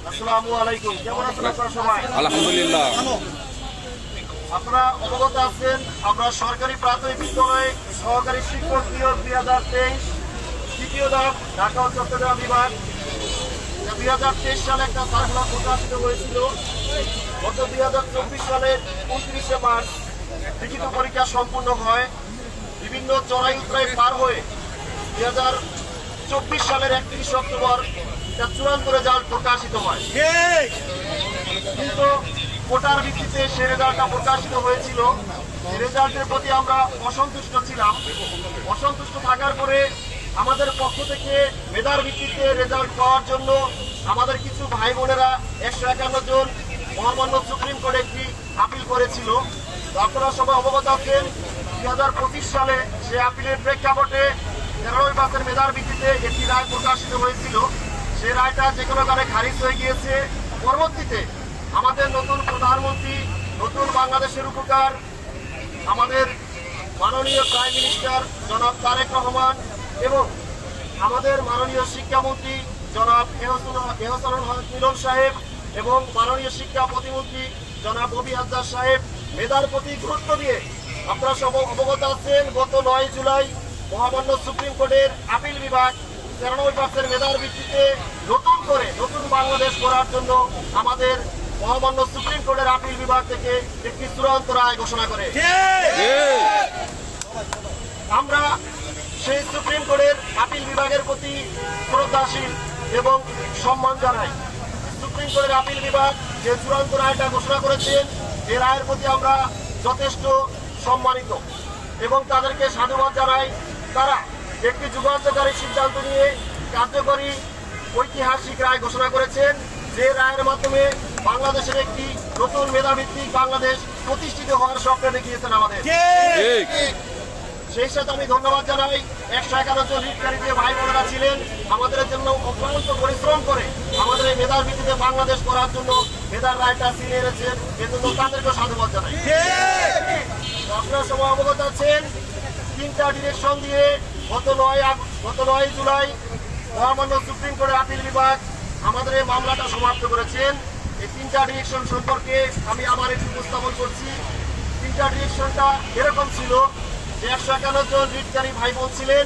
আসসালামু আলাইকুম। কেমন আছেন আপনারা সবাই? আলহামদুলিল্লাহ। আপনারা অবগত আছেন আমরা সরকারি প্রাথমিক বিদ্যালয়ে সহকারী শিক্ষক নিয়োগ 2023 তৃতীয় ধাপ ঢাকা ও চট্টগ্রাম বিভাগ 2023 সালে একটা সার্কুলার প্রকাশিত হয়েছিল। গত 2024 সালের 29শে মার্চ লিখিত পরীক্ষা সম্পূর্ণ হয়। বিভিন্ন চড়াই উতরাই পার হয়ে 2024 সালের 31 অক্টোবর চূড়ান্ত রেজাল্ট প্রকাশিত হয়। কিন্তু কোটার ভিত্তিতে সে রেজাল্টটা প্রকাশিত হয়েছিল। রেজাল্টের প্রতি আমরা অসন্তুষ্ট ছিলাম। অসন্তুষ্ট থাকার পরে আমাদের পক্ষ থেকে মেধার ভিত্তিতে রেজাল্ট পাওয়ার জন্য আমাদের কিছু ভাই বোনেরা 151 জন মহামান্য সুপ্রিম কোর্টে একটি আপিল করেছিল। তো আপনারা সবাই অবগত আছেন 2025 সালে সে আপিলের প্রেক্ষাপটে 93% মেধার ভিত্তিতে একটি রায় প্রকাশিত হয়েছিল। সে রায়টা যে কোনো কারণে খারিজ হয়ে গিয়েছে। পরবর্তীতে আমাদের নতুন প্রধানমন্ত্রী, নতুন বাংলাদেশের উপকার আমাদের মাননীয় প্রাইম মিনিস্টার জনাব তারেক রহমান এবং আমাদের মাননীয় শিক্ষামন্ত্রী জনাব এহসানুল হক মিলন সাহেব এবং মাননীয় শিক্ষা প্রতিমন্ত্রী জনাব ববি হাজদার সাহেব মেধার প্রতি গুরুত্ব দিয়ে আপনারা সব অবগত আছেন। গত 9 জুলাই মহামান্য সুপ্রিম কোর্টের আপিল বিভাগ 93% মেধার ভিত্তিতে নতুন বাংলাদেশ গড়ার জন্য আমাদের মহামান্য সুপ্রিম কোর্টের আপিল বিভাগ থেকে একটি চূড়ান্ত রায় ঘোষণা করে। আমরা সেই সুপ্রিম কোর্টের আপিল বিভাগের প্রতি শ্রদ্ধাশীল এবং সম্মান জানাই। সুপ্রিম কোর্টের আপিল বিভাগ যে চূড়ান্ত রায়টা ঘোষণা করেছেন এই রায়ের প্রতি আমরা যথেষ্ট সম্মানিত এবং তাদেরকে সাধুবাদ জানাই। তারা একটি যুগান্তকারী সিদ্ধান্ত নিয়ে কার্যকরী ঐতিহাসিক রায় ঘোষণা করেছেন, যে রায়ের মাধ্যমে বাংলাদেশের একটি নতুন মেধাভিত্তিক বাংলাদেশ প্রতিষ্ঠিত হওয়ার স্বপ্ন দেখিয়েছেন আমাদের। সেই সাথে আমি ধন্যবাদ জানাই 151 জন রিটকারী যে ভাই বোনেরা ছিলেন আমাদের জন্য অক্লান্ত পরিশ্রম করে আমাদের এই মেধার ভিত্তিতে বাংলাদেশ করার জন্য মেধার রায়টা ছিনিয়ে এনেছেন। এজন্য তাদেরকে সাধুবাদ জানাই। আপনারা সবাই অবগত আছেন 3টা ডিরেকশন দিয়ে গত 9 জুলাই মহামান্য সুপ্রিম কোর্টের আপিল বিভাগ আমাদের এই মামলাটা সমাপ্ত করেছেন। এই 3টা ডিরেকশন সম্পর্কে আমি আবার একটু উপস্থাপন করছি। 3টা ডিরেকশনটা এরকম ছিল যে 151 জন রিটকারী ভাই বোন ছিলেন